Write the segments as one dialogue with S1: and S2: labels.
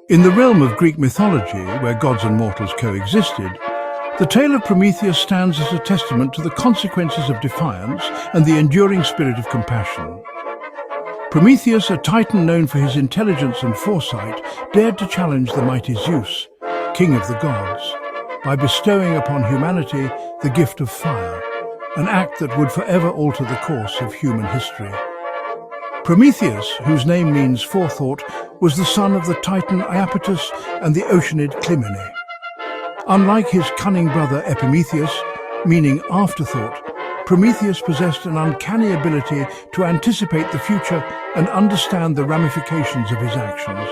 S1: In the realm of Greek mythology, where gods and mortals coexisted, the tale of Prometheus stands as a testament to the consequences of defiance and the enduring spirit of compassion. Prometheus, a titan known for his intelligence and foresight, dared to challenge the mighty Zeus, king of the gods, by bestowing upon humanity the gift of fire, an act that would forever alter the course of human history. Prometheus, whose name means forethought, was the son of the titan Iapetus and the oceanid Clymene. Unlike his cunning brother Epimetheus, meaning afterthought, Prometheus possessed an uncanny ability to anticipate the future and understand the ramifications of his actions.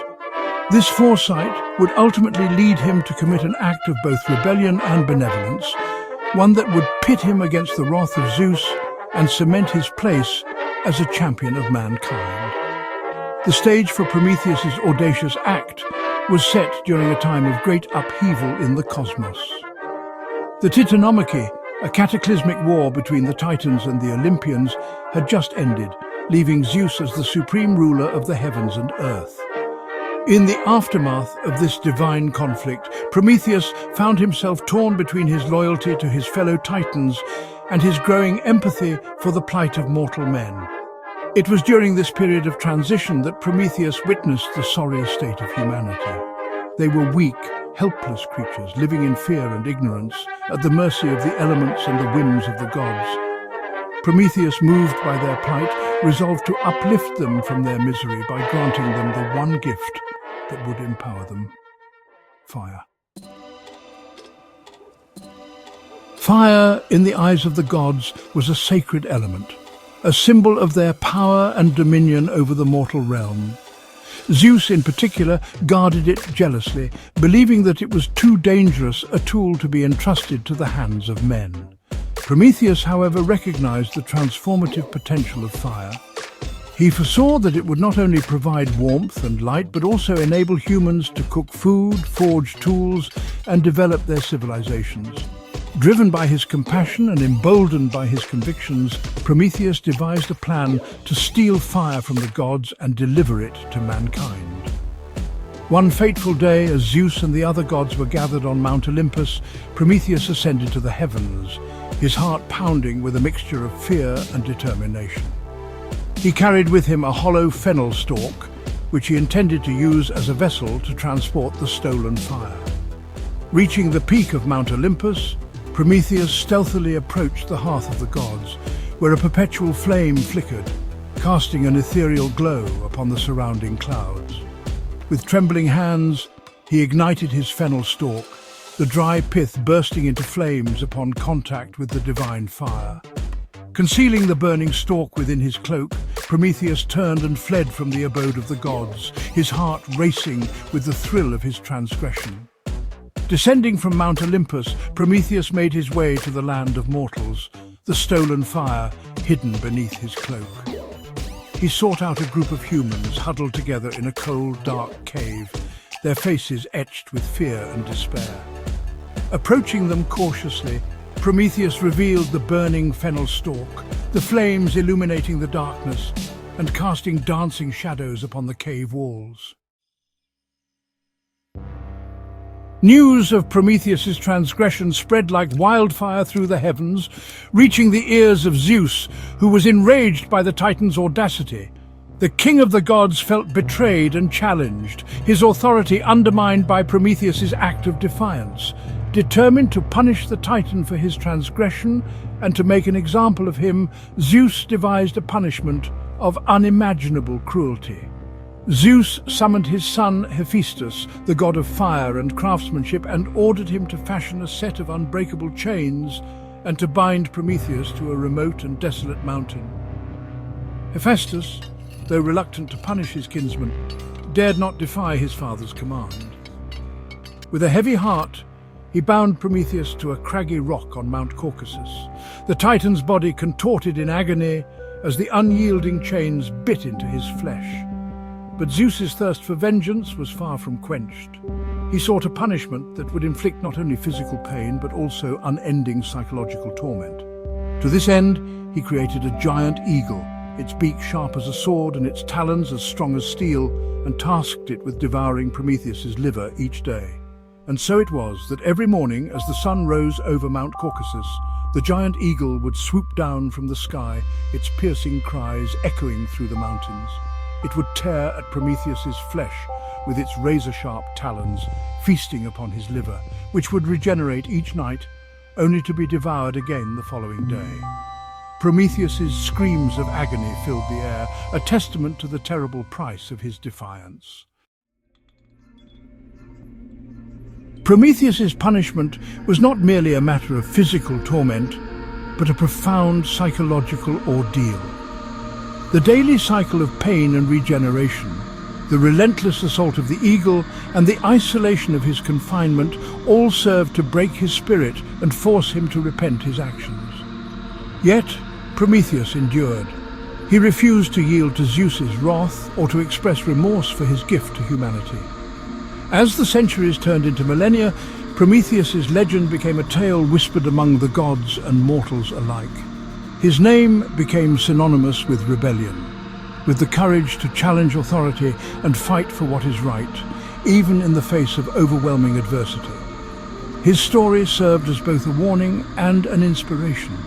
S1: This foresight would ultimately lead him to commit an act of both rebellion and benevolence, one that would pit him against the wrath of Zeus and cement his place as a champion of mankind. The stage for Prometheus's audacious act was set during a time of great upheaval in the cosmos. The Titanomachy, a cataclysmic war between the Titans and the Olympians, had just ended, leaving Zeus as the supreme ruler of the heavens and earth. In the aftermath of this divine conflict, Prometheus found himself torn between his loyalty to his fellow Titans and his growing empathy for the plight of mortal men. It was during this period of transition that Prometheus witnessed the sorry state of humanity. They were weak, helpless creatures living in fear and ignorance, at the mercy of the elements and the whims of the gods. Prometheus, moved by their plight, resolved to uplift them from their misery by granting them the one gift that would empower them: fire. Fire, in the eyes of the gods, was a sacred element, a symbol of their power and dominion over the mortal realm. Zeus, in particular, guarded it jealously, believing that it was too dangerous a tool to be entrusted to the hands of men. Prometheus, however, recognized the transformative potential of fire. He foresaw that it would not only provide warmth and light, but also enable humans to cook food, forge tools, and develop their civilizations. Driven by his compassion and emboldened by his convictions, Prometheus devised a plan to steal fire from the gods and deliver it to mankind. One fateful day, as Zeus and the other gods were gathered on Mount Olympus, Prometheus ascended to the heavens, his heart pounding with a mixture of fear and determination. He carried with him a hollow fennel stalk, which he intended to use as a vessel to transport the stolen fire. Reaching the peak of Mount Olympus, Prometheus stealthily approached the hearth of the gods, where a perpetual flame flickered, casting an ethereal glow upon the surrounding clouds. With trembling hands, he ignited his fennel stalk, the dry pith bursting into flames upon contact with the divine fire. Concealing the burning stalk within his cloak, Prometheus turned and fled from the abode of the gods, his heart racing with the thrill of his transgression. Descending from Mount Olympus, Prometheus made his way to the land of mortals, the stolen fire hidden beneath his cloak. He sought out a group of humans huddled together in a cold, dark cave, their faces etched with fear and despair. Approaching them cautiously, Prometheus revealed the burning fennel stalk, the flames illuminating the darkness and casting dancing shadows upon the cave walls. News of Prometheus's transgression spread like wildfire through the heavens, reaching the ears of Zeus, who was enraged by the Titan's audacity. The king of the gods felt betrayed and challenged, his authority undermined by Prometheus's act of defiance. Determined to punish the Titan for his transgression and to make an example of him, Zeus devised a punishment of unimaginable cruelty. Zeus summoned his son Hephaestus, the god of fire and craftsmanship, and ordered him to fashion a set of unbreakable chains and to bind Prometheus to a remote and desolate mountain. Hephaestus, though reluctant to punish his kinsman, dared not defy his father's command. With a heavy heart, he bound Prometheus to a craggy rock on Mount Caucasus. The Titan's body contorted in agony as the unyielding chains bit into his flesh. But Zeus's thirst for vengeance was far from quenched. He sought a punishment that would inflict not only physical pain, but also unending psychological torment. To this end, he created a giant eagle, its beak sharp as a sword and its talons as strong as steel, and tasked it with devouring Prometheus's liver each day. And so it was that every morning, as the sun rose over Mount Caucasus, the giant eagle would swoop down from the sky, its piercing cries echoing through the mountains. It would tear at Prometheus's flesh with its razor-sharp talons, feasting upon his liver, which would regenerate each night, only to be devoured again the following day. Prometheus's screams of agony filled the air, a testament to the terrible price of his defiance. Prometheus's punishment was not merely a matter of physical torment, but a profound psychological ordeal. The daily cycle of pain and regeneration, the relentless assault of the eagle, and the isolation of his confinement all served to break his spirit and force him to repent his actions. Yet Prometheus endured. He refused to yield to Zeus's wrath or to express remorse for his gift to humanity. As the centuries turned into millennia, Prometheus's legend became a tale whispered among the gods and mortals alike. His name became synonymous with rebellion, with the courage to challenge authority and fight for what is right, even in the face of overwhelming adversity. His story served as both a warning and an inspiration,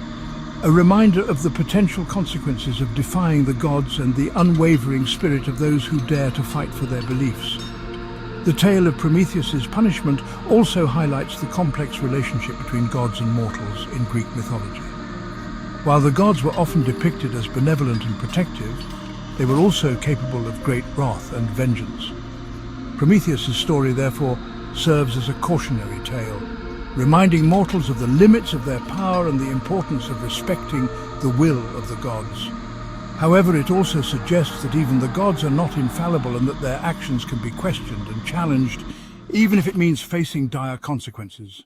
S1: a reminder of the potential consequences of defying the gods and the unwavering spirit of those who dare to fight for their beliefs. The tale of Prometheus's punishment also highlights the complex relationship between gods and mortals in Greek mythology. While the gods were often depicted as benevolent and protective, they were also capable of great wrath and vengeance. Prometheus's story, therefore, serves as a cautionary tale, reminding mortals of the limits of their power and the importance of respecting the will of the gods. However, it also suggests that even the gods are not infallible and that their actions can be questioned and challenged, even if it means facing dire consequences.